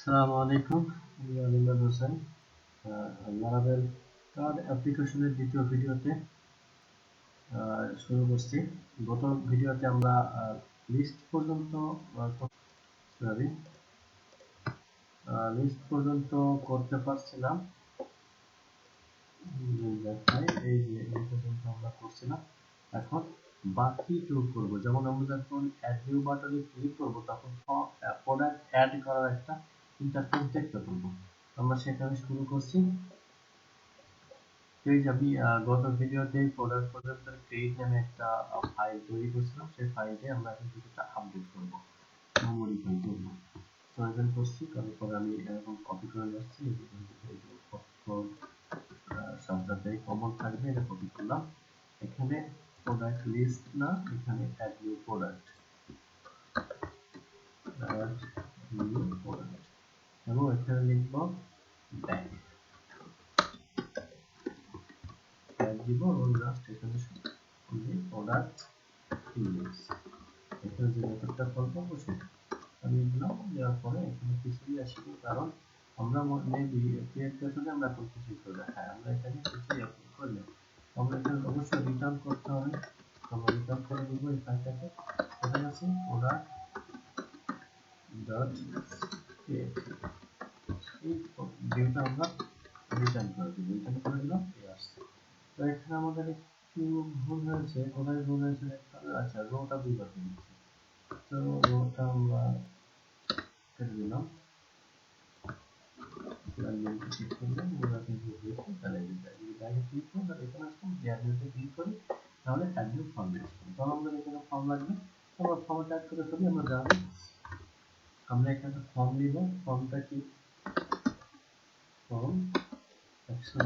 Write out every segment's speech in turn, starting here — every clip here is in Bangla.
আসসালামু আলাইকুম, আমি আলিমুল হোসেন। লারাভেল CRUD অ্যাপ্লিকেশনের দ্বিতীয় ভিডিওতে শুরু করছি। গত ভিডিওতে আমরা লিস্ট পর্যন্ত করতে পারছিলাম। এই যে এই পর্যন্ত আমরা করছিলাম। এখন বাকি টুল করব। যেমন আমরা যখন অ্যাড নিউ বাটনে ক্লিক করব তখন প্রোডাক্ট অ্যাড করার একটা ইন্টারফেস দেখতে পাবো। আমরা সেখানে শুরু করছি। পেজ আমি গত ভিডিওতে প্রোডাক্ট পর্যন্ত পেজ নামে একটা ফাইল তৈরি করেছিলাম। সেই ফাইলে আমরা এখন কিছুটা আপডেট করব, মডিফাই করব। তো এখানে করছি, তারপরে আমি এরকম কপি করে যাচ্ছি। সবটাতেই কমন থাকবে, এটা কপি করলাম। এখানে প্রোডাক্ট লিস্ট না, এখানে অ্যাড নিউ প্রোডাক্ট, এবং এখানে লিখব ব্যাক দিব এবং জাস্ট এখানে প্রোডাক্ট ইন্ডেক্স, এখানে যে মেথডটা কল করবো সেটা আমি দিলাম। দেওয়ার পরে এখানে কিছুই আসবে, কারণ আমরা মেবি ক্রিয়েট মেথডে আমরা এখন কিছুই করে দেখাই, আমরা এখানে কিছুই এখন করলে আমরা এখানে অবশ্যই রিটার্ন করতে হবে। আমরা রিটার্ন করে দিব এই ফাইলটাকে। এখানে আছে প্রোডাক্ট ডট ক্রিয়েট, এই ভিউটা আমরা রিটার্ন করে দিব। রিটার্ন করে দিলাম, এই আসছে। তো এখানে আমাদের একটু ভুল হয়েছে। কোথায় ভুল হয়েছে? আচ্ছা, রোটা দুইবার দিচ্ছি। তো রোটা আমরা কেটে দিলাম। ক্লিক করলে ওরা কিন্তু দেখুন, তাহলে ব্যাগে ক্লিক করুন, আর এখানে আসুন গ্যালারিতে ক্লিক করি, তাহলে অ্যাড নিউ ফর্ম আসবে। তখন আমাদের এখানে ফর্ম লাগবে, আমরা ফর্ম অ্যাড করে ফেলি। আমরা জানি আমরা এখানে ফর্ম নিব। ফর্মটা কি? Form action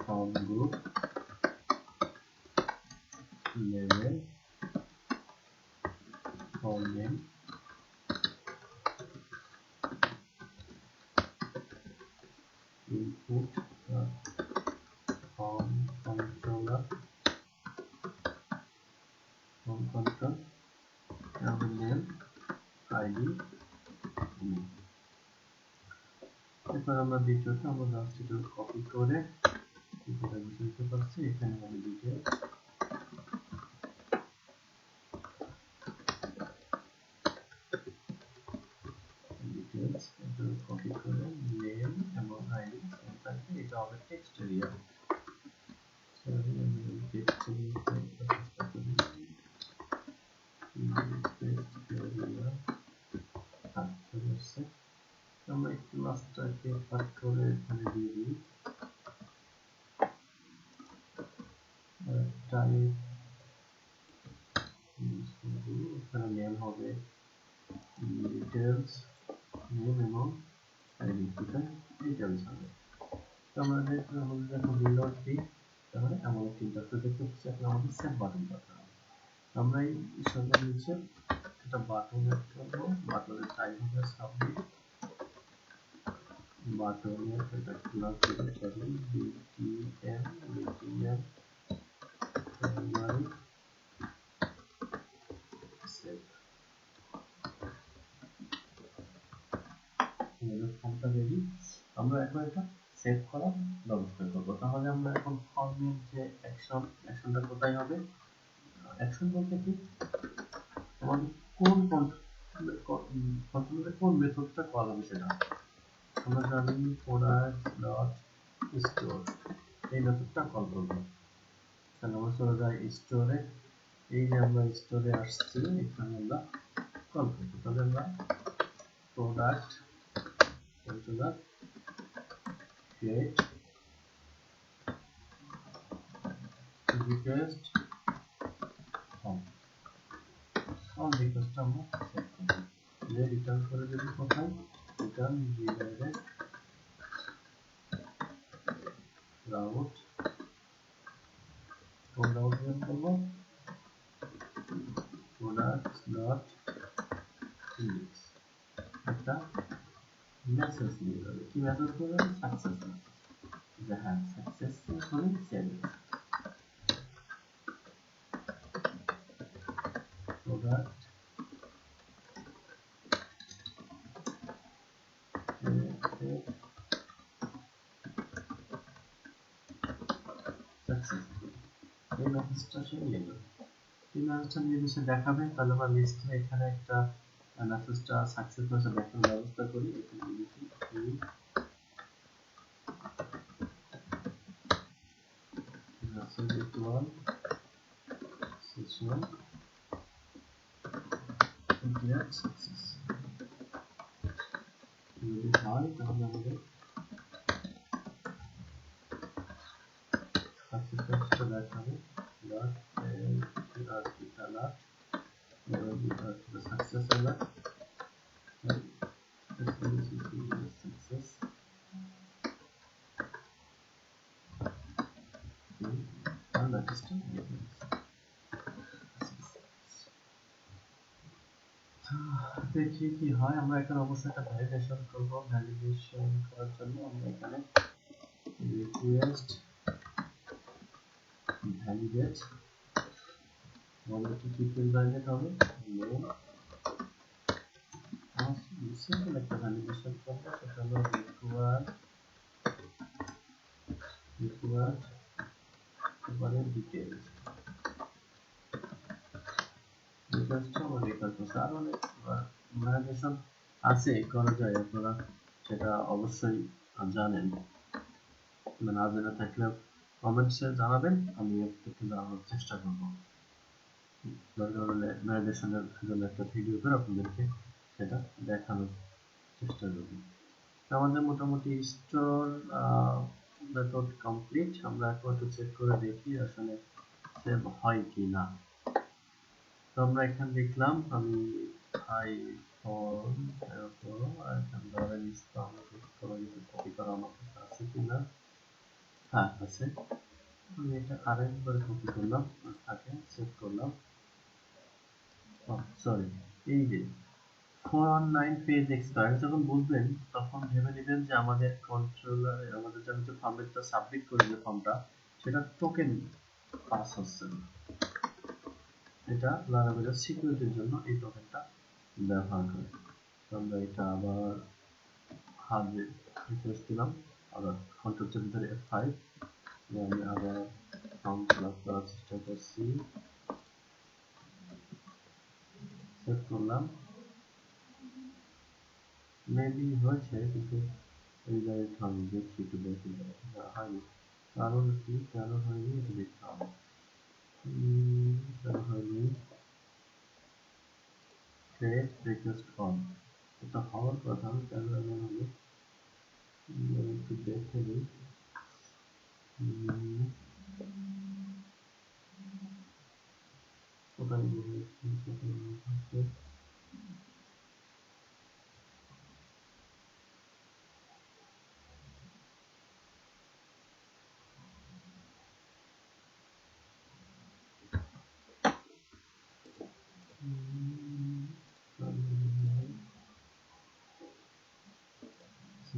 form group level form name input form controller form control name id name। এরপর আমরা দ্বিতীয়টা আমরা জাস্ট এটা কপি করে এটা বুঝতে পারছি। এখানে আমি ডিটেইলস এটা কপি করে নেম এবং আইডি সেম থাকবে। এটা হবে টেক্সট এরিয়া। টেক্সট এরিয়া আমরা একটু লাস্টটাকে কাট করে এখানে দিয়ে দিই। টাইপ এখানে নেম হবে ডিটেইলস নেম এবং আইডি, ডিটেইলস হবে। তো আমরা যখন রিলোড দিই তাহলে এমন একটি ইন্টারফেস দেখতে পাচ্ছি। এখন আমাদের সেভ বাটন দরকার। আমরা এই সঙ্গে নিচে একটা বাটন অ্যাড করব। বাটনের টাইপ হবে সাবমিট। বাটনের এটা ক্লাস দিতে পারি বিটিএম প্রাইমারি সেভ। ফর্মটা রেডি। আমরা এখন এটা সেভ করার ব্যবস্থা করব। তাহলে আমরা এখন ফর্মের যে অ্যাকশনটা কোথায় হবে? অ্যাকশন বলতে কি, আমাদের কোন কন্ট্রোলারে কোন মেথডটা কল হবে সেটা আমরা জানি। প্রোডাক্ট ডট স্টোর এই মেথডটা কল করব। তাহলে আমরা চলে যাই স্টোরে। এই যে আমরা স্টোরে আসছি, এখানে আমরা কল করব। তাহলে আমরা product controller create request form request আমরা সেট করব। যে রিটার্ন করে দেব কোথায়? রিটার্ন redirect route কোন রাউট বের করব? প্রোডাক্ট ডট ইন্ডেক্স একটা মেসেজ দিয়ে দেবে কি মেসেজ দিয়ে দেবে সাকসেস যে হ্যাঁ সাকসেসফুলি সেভ প্রোডাক্ট সাকসেসফুল এই মেসেজটা সে নিল এই মেসেজটা নিয়ে এসে দেখাবে তাহলে আমরা লিস্টে এখানে একটা মেসেজটা সাকসেস মেসেজ দেখানোর ব্যবস্থা করি এখানে লিখি message equal session get success যদি হয় তাহলে আমাদের সাকসেস মেসেজটা দেখাবে dot alert the success alert success আর মেসেজটা দিয়ে দিচ্ছি দেখি কি হয় আমরা এখানে অবশ্যই একটা ভ্যালিডেশন করব ভ্যালিডেশন করার জন্য আমরা এখানে রিকোয়েস্ট ভ্যালিডেট আমাদের কি ফিল্ড ভ্যালিডেট হবে নেম সিম্পল একটা ভ্যালিডেশন করব সেটা হলো রিকোয়ার্ড এবারে ডিটেইলস ডিটেইলসটা আমরা রেকর্ড করছি আর অনেক ভ্যালিডেশন আছে করা যায় আপনারা সেটা অবশ্যই জানেন না জেনে থাকলে কমেন্টসে জানাবেন আমি আপনাকে জানানোর চেষ্টা করব দরকার হলে ভ্যালিডেশনের জন্য একটা ভিডিও করে আপনাদেরকে সেটা দেখানোর চেষ্টা করব আমাদের মোটামুটি স্টোর মেথড কমপ্লিট আমরা এখন একটু চেক করে দেখি আসলে সেভ হয় কি না তো আমরা এখানে দেখলাম আমি এখানে ধরেন কপি করা আমার কাছে আছে কিনা হ্যাঁ আছে আমি এটা আরেকবার কপি করলাম থাকে সেভ করলাম সরি এই যে 419 পেজ এক্সপায়ার যখন বুঝবেন তখন ভেবে নেবেন যে আমাদের কন্ট্রোলারে আমাদের যে ফর্মেটটা সাবমিট করে যে ফর্মটা সেটা টোকেন পাস হচ্ছে না এটা লারাভেলের সিকিউরিটির জন্য এই টোকেনটা ব্যবহার করে আমরা এটা আবার হার্ডওয়্যার রিকোয়েস্ট দিলাম আবার কন্ট্রোল চেপে ধরে F5 আমি আবার ফর্ম ফিলআপ করার চেষ্টা করছি সেভ করলাম মেবি হয়েছে কিন্তু এই জায়গায় আমি দেখছি একটু দেখি হয়নি কারণ কি কেন হয়নি এটা দেখতে হবে কেন হয়নি ক্রিয়েট রিকোয়েস্ট অন এটা হওয়ার কথা কেন এমন হলো একটু দেখে নিই কোথায় হচ্ছে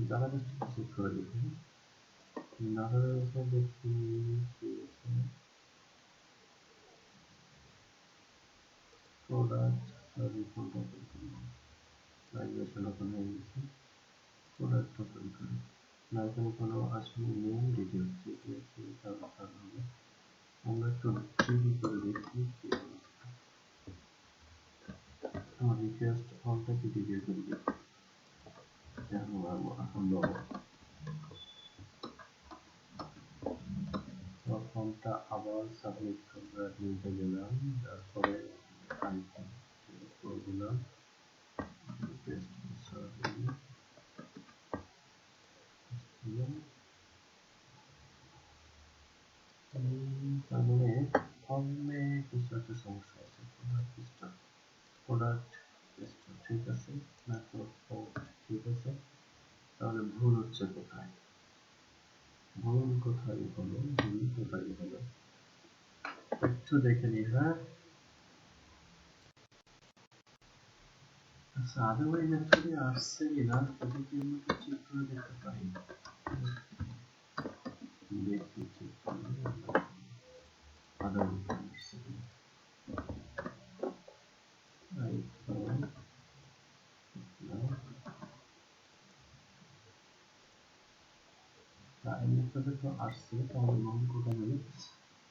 যারা চেক করে দেখি না দেখি প্রোডাক্ট সার্ভিস মাইগ্রেশন ওপেন হয়ে গেছে প্রোডাক্ট ওপেন করি না এখানে কোনো আসলে নেম ডিটেলস হবে আমরা একটু টিভি করে দেখি আমার রিকোয়েস্ট ফর্মটা কি টিভি করে দেখি ফর্মটা আবার সাবমিট করার নিতে গেলাম তারপরে করে দিলাম রিকোয়েস্ট সাবমিট তার মানে ফর্মে কিছু একটা সমস্যা আছে প্রোডাক্ট ঠিক আছে ঠিক আছে তাহলে ভুল হচ্ছে কোথায় ভুল কোথায় হলো একটু দেখে নিই হ্যাঁ আচ্ছা আদারওয়াইজ অ্যাকচুয়ালি আসছে কিনা সেটা কি আমরা চেক করে দেখতে পারি দেখি চেক করে আদারওয়াইজ আসছে রাইট টাইম মেথডে তো আসছে তাহলে মান কোথায় গেল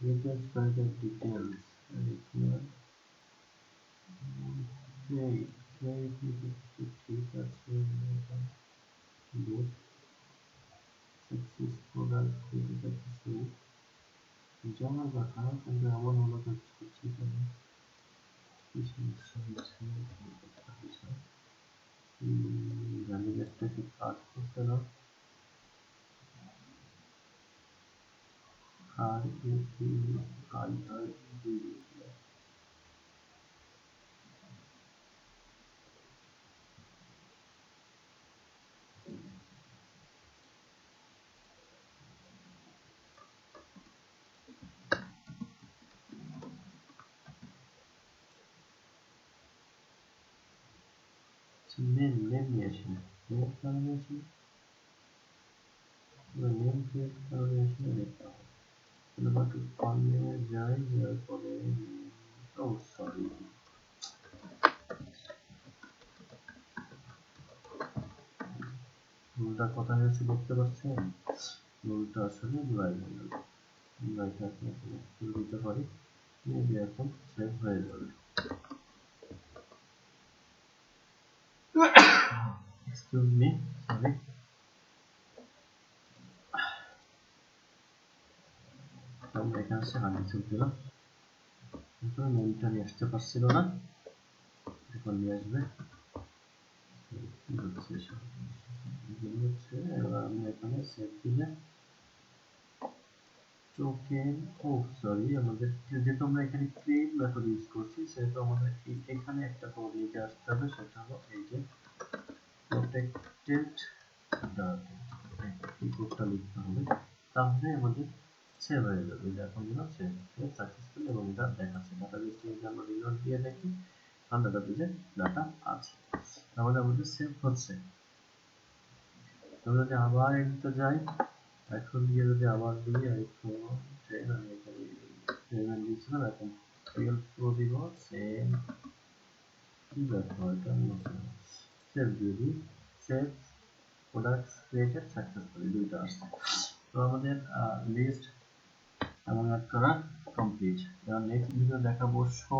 রিকোয়েস্ট কয়েকটা ডিটেইলস রিকোয়ার ঠিক আছে বুট সাকসেসফুল আর কিছু জমা কথা কিন্তু এমন হলো কাজ করছে কেন কি সমস্যা হচ্ছে ভ্যালিডেটটা কি কাজ করছে না আর কি আই আই ডি নেম নিয়ে আসি নেম কারণে আসি নেম ক্রিয়েট কারণে আসলে দেখতে হবে তাহলে কর্মে যাই যাওয়ার পরে ও সরি ভুলটা কোথায় হয়েছে দেখতে পাচ্ছেন ভুলটা আসলে লাইটাকে ফুল দিতে পারি মেবি এখন সেভ হয়ে যাবে এক্সকিউজ মি সরি আমরা এখানে আসছে হান্ডি সেভ দিলাম কিন্তু নেমটা নিয়ে আসতে পারছিল না এখন নিয়ে আসবে কি হচ্ছে এসব এগুলো হচ্ছে এবার আমি এখানে সেভ দিলে টোকেন ও সরি আমাদের যেহেতু আমরা এখানে ক্রিয়েট মেথড ইউজ করছি সেহেতু আমাদের এখানে একটা কোড লিখে আসতে হবে সেটা হলো এই যে protected data এই কোডটা লিখতে হবে তাহলে আমাদের সেভ হয়ে যাবে যে এখন যেন সেভ সাকসেসফুল এবং এটা দেখাচ্ছে ডাটাবেসে যদি আমরা রিলোড দিয়ে দেখি তাহলে ডাটাবেসে ডাটা আছে তাহলে আমাদের সেভ হচ্ছে আমরা যদি আবার এডিটে যাই এখন গিয়ে যদি আবার দিই আইফোন ট্রেন আমি এখানে ট্রেন দিয়েছিলাম এখন রিয়েল প্রো দিব সেম কি ব্যাপার এটা সেভ দিয়ে দিই সেভ প্রোডাক্টস ক্রিয়েটেড সাকসেসফুলি দুইটা আসছে তো আমাদের লিস্ট এবং অ্যাড করা কমপ্লিট এবার নেক্সট ভিডিও দেখাবো শো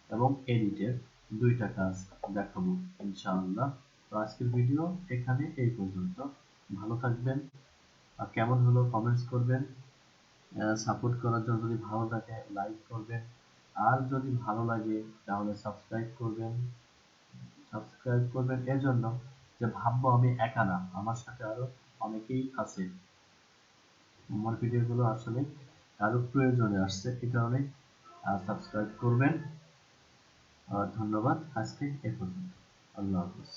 এবং এডিটের দুইটা কাজ দেখাবো ইনশাআল্লাহ তো আজকের ভিডিও এখানে এই পর্যন্ত ভালো থাকবেন আর কেমন হলো কমেন্টস করবেন সাপোর্ট করার জন্য যদি ভালো লাগে লাইক করবেন আর যদি ভালো লাগে তাহলে সাবস্ক্রাইব করবেন এর জন্য যে ভাববো আমি একা না আমার সাথে আরো অনেকেই আছে আমার ভিডিওগুলো আসলে কারো প্রয়োজনে আসছে এই কারণে সাবস্ক্রাইব করবেন আর ধন্যবাদ আজকে এ পর্যন্ত আল্লাহ হাফেজ